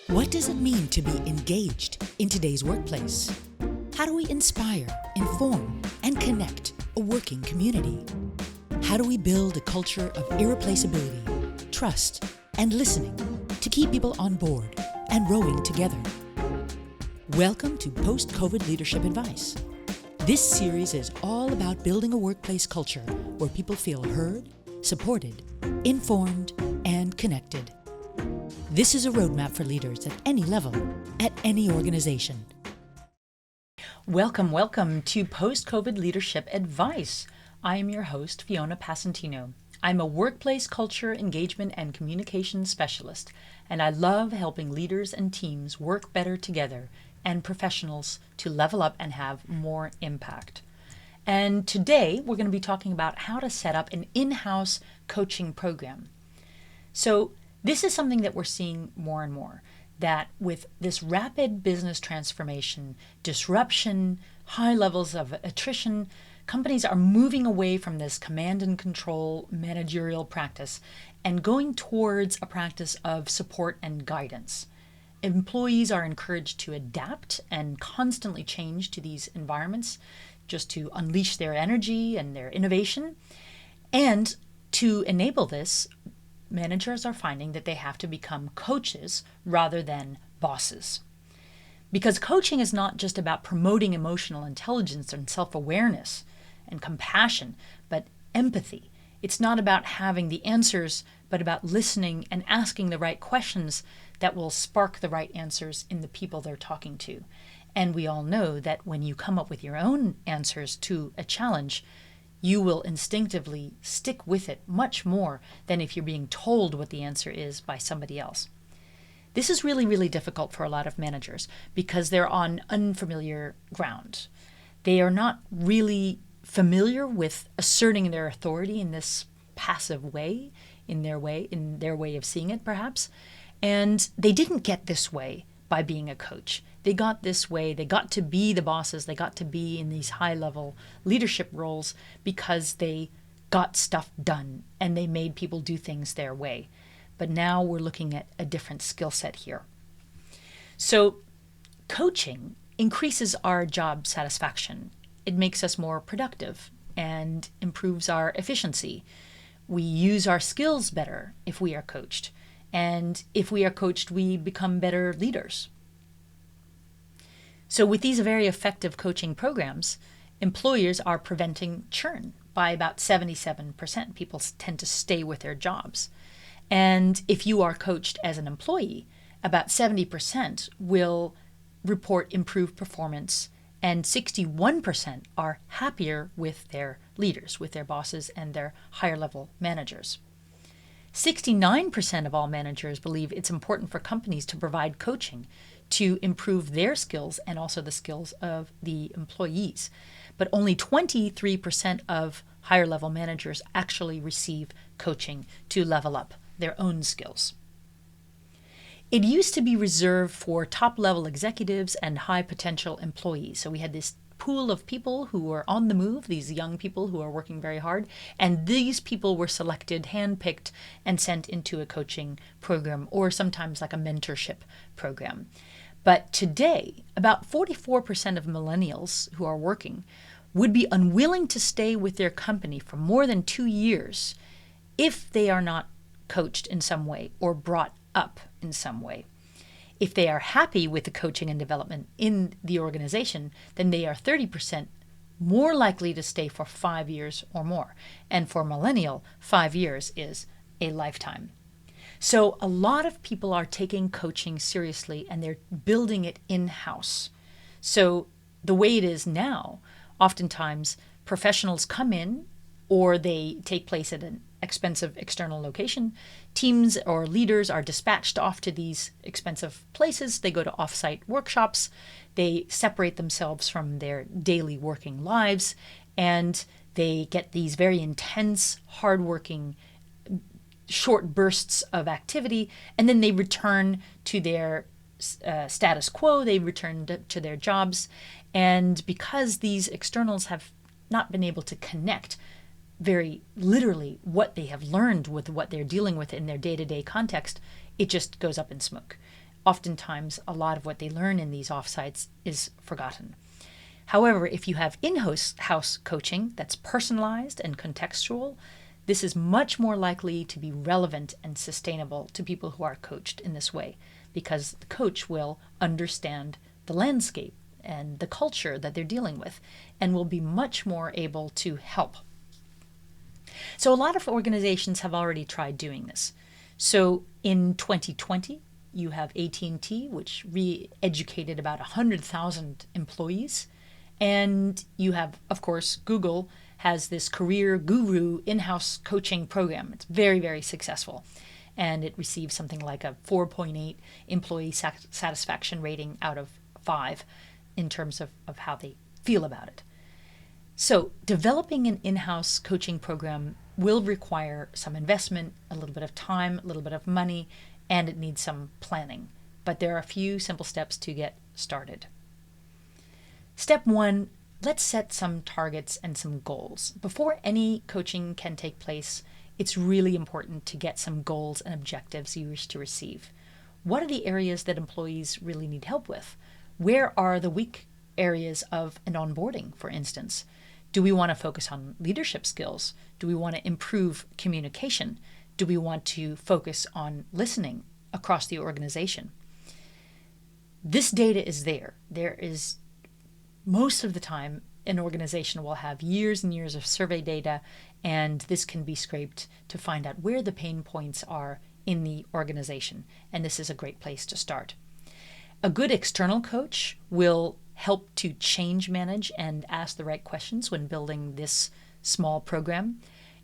What does it mean to be engaged in today's workplace? How do we inspire, inform, and connect a working community? How do we build a culture of irreplaceability, trust, and listening to keep people on board and rowing together? Welcome to Post-COVID Leadership Advice. This series is all about building a workplace culture where people feel heard, supported, informed, and connected. This is a roadmap for leaders at any level, at any organization. Welcome to Post-COVID Leadership Advice. I am your host, Fiona Passantino. I'm a workplace culture, engagement, and communication specialist, and I love helping leaders and teams work better together and professionals to level up and have more impact. And today, we're going to be talking about how to set up an in-house coaching program. So this is something that we're seeing more and more, that with this rapid business transformation, disruption, high levels of attrition, companies are moving away from this command and control managerial practice and going towards a practice of support and guidance. Employees are encouraged to adapt and constantly change to these environments just to unleash their energy and their innovation. And to enable this, managers are finding that they have to become coaches rather than bosses. Because coaching is not just about promoting emotional intelligence and self-awareness and compassion, but empathy. It's not about having the answers, but about listening and asking the right questions that will spark the right answers in the people they're talking to. And we all know that when you come up with your own answers to a challenge, you will instinctively stick with it much more than if you're being told what the answer is by somebody else. This is really difficult for a lot of managers because they're on unfamiliar ground. They are not really familiar with asserting their authority in this passive way, in their way of seeing it perhaps. And they didn't get this way by being a coach. They got this way, they got to be the bosses, they got to be in these high-level leadership roles because they got stuff done and they made people do things their way. But now we're looking at a different skill set here. So coaching increases our job satisfaction. It makes us more productive and improves our efficiency. We use our skills better if we are coached. And if we are coached, we become better leaders. So with these very effective coaching programs, employers are preventing churn by about 77%. People tend to stay with their jobs. And if you are coached as an employee, about 70% will report improved performance, and 61% are happier with their leaders, with their bosses and their higher level managers. 69% of all managers believe it's important for companies to provide coaching to improve their skills and also the skills of the employees. But only 23% of higher level managers actually receive coaching to level up their own skills. It used to be reserved for top level executives and high potential employees. So we had this pool of people who were on the move, these young people who are working very hard, and these people were selected, handpicked, and sent into a coaching program or sometimes like a mentorship program. But today, about 44% of millennials who are working would be unwilling to stay with their company for more than 2 years if they are not coached in some way or brought up in some way. If they are happy with the coaching and development in the organization, then they are 30% more likely to stay for 5 years or more. And for millennial, 5 years is a lifetime. So a lot of people are taking coaching seriously and they're building it in-house. So the way it is now, oftentimes professionals come in or they take place at an expensive external location. Teams or leaders are dispatched off to these expensive places. They go to off-site workshops. They separate themselves from their daily working lives, and they get these very intense, hardworking, short bursts of activity, and then they return to their status quo. They return to their jobs. And because these externals have not been able to connect very literally what they have learned with what they're dealing with in their day-to-day context, it just goes up in smoke. oftentimes a lot of what they learn in these offsites is forgotten. However, if you have in-house coaching that's personalized and contextual, this is much more likely to be relevant and sustainable to people who are coached in this way, because the coach will understand the landscape and the culture that they're dealing with and will be much more able to help. So a lot of organizations have already tried doing this. So in 2020, you have AT&T, which re-educated about 100,000 employees. And you have, of course, Google has this career guru in-house coaching program. It's very, very successful. And it received something like a 4.8 employee satisfaction rating out of 5 in terms of how they feel about it. So developing an in-house coaching program will require some investment, a little bit of time, a little bit of money, and it needs some planning. But there are a few simple steps to get started. Step 1, let's set some targets and some goals. Before any coaching can take place, it's really important to get some goals and objectives you wish to receive. What are the areas that employees really need help with? Where are the weak areas of an onboarding, for instance? Do we want to focus on leadership skills? Do we want to improve communication? Do we want to focus on listening across the organization? This data is there. There is, most of the time, an organization will have years and years of survey data, and this can be scraped to find out where the pain points are in the organization. And this is a great place to start. A good external coach will help to change manage and ask the right questions when building this small program.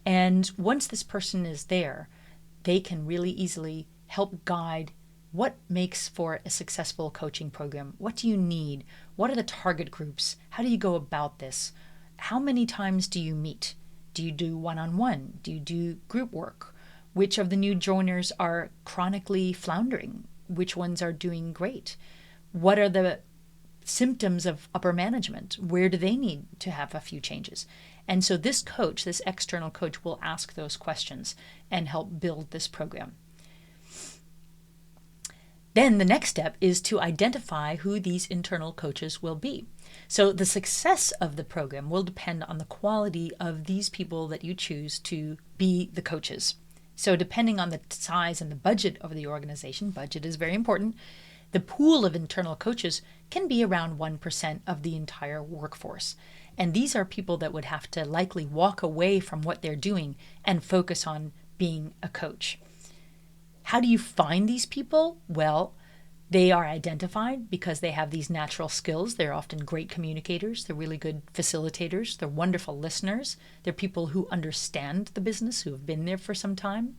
And once this person is there, they can really easily help guide what makes for a successful coaching program. What do you need? What are the target groups? How do you go about this? How many times do you meet? Do you do one-on-one? Do you do group work? Which of the new joiners are chronically floundering? Which ones are doing great? What are the symptoms of upper management? Where do they need to have a few changes? And so this coach, this external coach, will ask those questions and help build this program. Then the next step is to identify who these internal coaches will be. So the success of the program will depend on the quality of these people that you choose to be the coaches. So depending on the size and the budget of the organization, budget is very important, the pool of internal coaches can be around 1% of the entire workforce. And these are people that would have to likely walk away from what they're doing and focus on being a coach. How do you find these people? Well, they are identified because they have these natural skills. They're often great communicators. They're really good facilitators. They're wonderful listeners. They're people who understand the business, who have been there for some time.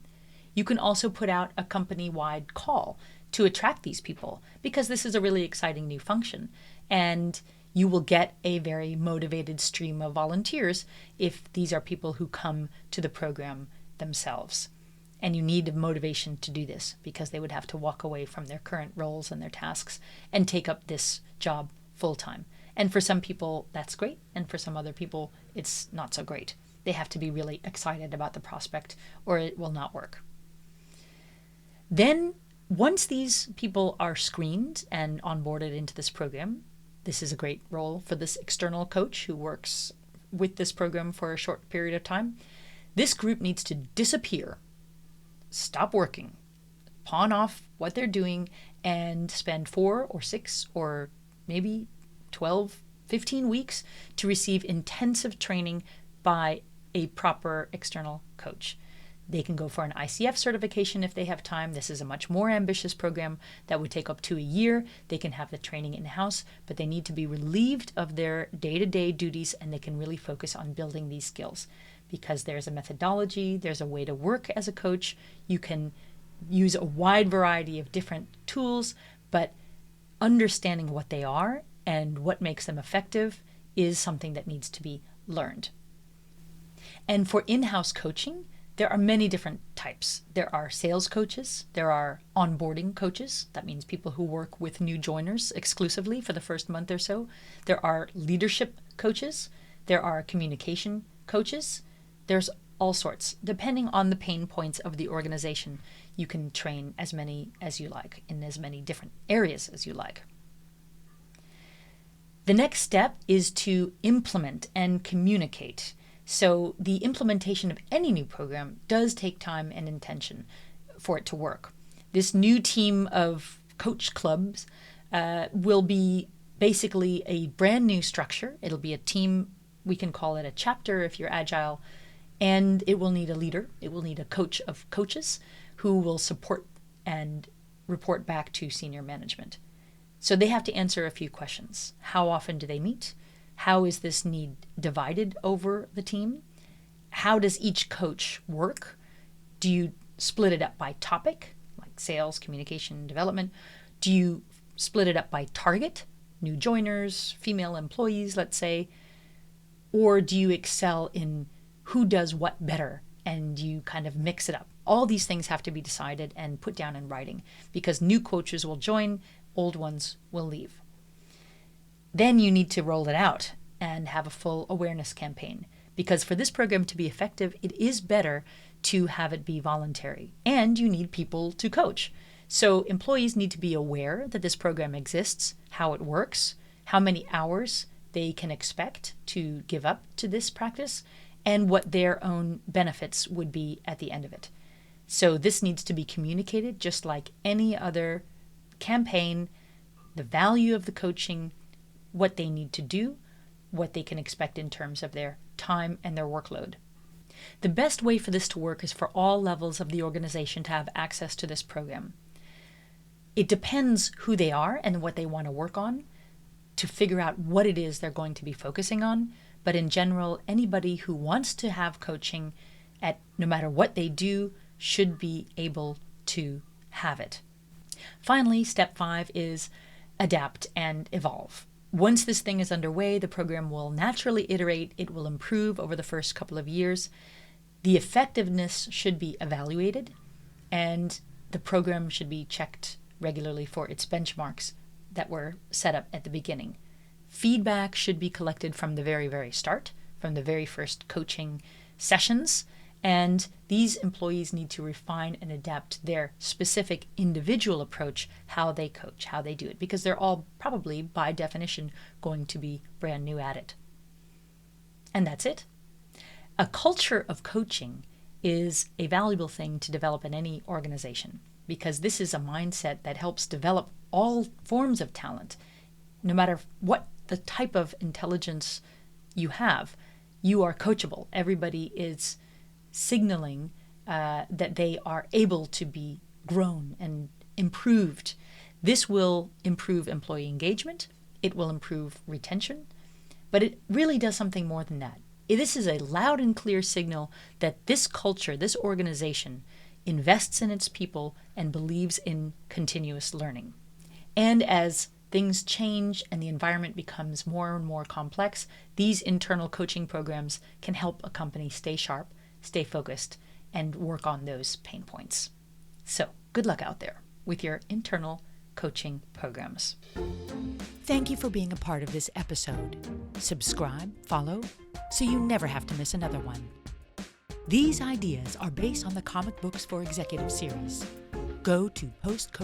You can also put out a company-wide call to attract these people because this is a really exciting new function. And you will get a very motivated stream of volunteers if these are people who come to the program themselves. And you need motivation to do this because they would have to walk away from their current roles and their tasks and take up this job full-time. And for some people, that's great. And for some other people, it's not so great. They have to be really excited about the prospect or it will not work. Then, once these people are screened and onboarded into this program, this is a great role for this external coach who works with this program for a short period of time. This group needs to disappear, stop working, pawn off what they're doing, and spend 4 or 6 or maybe 12, 15 weeks to receive intensive training by a proper external coach. They can go for an ICF certification if they have time. This is a much more ambitious program that would take up to a year. They can have the training in-house, but they need to be relieved of their day-to-day duties and they can really focus on building these skills because there's a methodology, there's a way to work as a coach. You can use a wide variety of different tools, but understanding what they are and what makes them effective is something that needs to be learned. And for in-house coaching, there are many different types. There are sales coaches. There are onboarding coaches. That means people who work with new joiners exclusively for the first month or so. There are leadership coaches. There are communication coaches. There's all sorts. Depending on the pain points of the organization, you can train as many as you like in as many different areas as you like. The next step is to implement and communicate. So the implementation of any new program does take time and intention for it to work. This new team of coach clubs will be basically a brand new structure. It'll be a team, we can call it a chapter if you're agile, and it will need a leader. It will need a coach of coaches who will support and report back to senior management. So they have to answer a few questions. How often do they meet? How is this need divided over the team? How does each coach work? Do you split it up by topic, like sales, communication, development? Do you split it up by target, new joiners, female employees, let's say? Or do you excel in who does what better and you kind of mix it up? All these things have to be decided and put down in writing because new coaches will join, old ones will leave. Then you need to roll it out and have a full awareness campaign because for this program to be effective, it is better to have it be voluntary and you need people to coach. So employees need to be aware that this program exists, how it works, how many hours they can expect to give up to this practice, and what their own benefits would be at the end of it. So this needs to be communicated just like any other campaign, the value of the coaching, what they need to do, what they can expect in terms of their time and their workload. The best way for this to work is for all levels of the organization to have access to this program. It depends who they are and what they want to work on to figure out what it is they're going to be focusing on. But in general, anybody who wants to have coaching at no matter what they do should be able to have it. Finally, step 5 is adapt and evolve. Once this thing is underway, the program will naturally iterate. It will improve over the first couple of years. The effectiveness should be evaluated, and the program should be checked regularly for its benchmarks that were set up at the beginning. Feedback should be collected from the very, very start, from the very first coaching sessions, and these employees need to refine and adapt their specific individual approach, how they coach, how they do it, because they're all probably, by definition, going to be brand new at it. And that's it. A culture of coaching is a valuable thing to develop in any organization, because this is a mindset that helps develop all forms of talent. No matter what the type of intelligence you have, you are coachable. Everybody is signaling that they are able to be grown and improved. This will improve employee engagement. It will improve retention. But it really does something more than that. This is a loud and clear signal that this culture, this organization, invests in its people and believes in continuous learning. And as things change and the environment becomes more and more complex, these internal coaching programs can help a company stay sharp, stay focused, and work on those pain points. So, good luck out there with your internal coaching programs. Thank you for being a part of this episode. Subscribe, follow, so you never have to miss another one. These ideas are based on the Comic Books for Executive series. Go to postcovid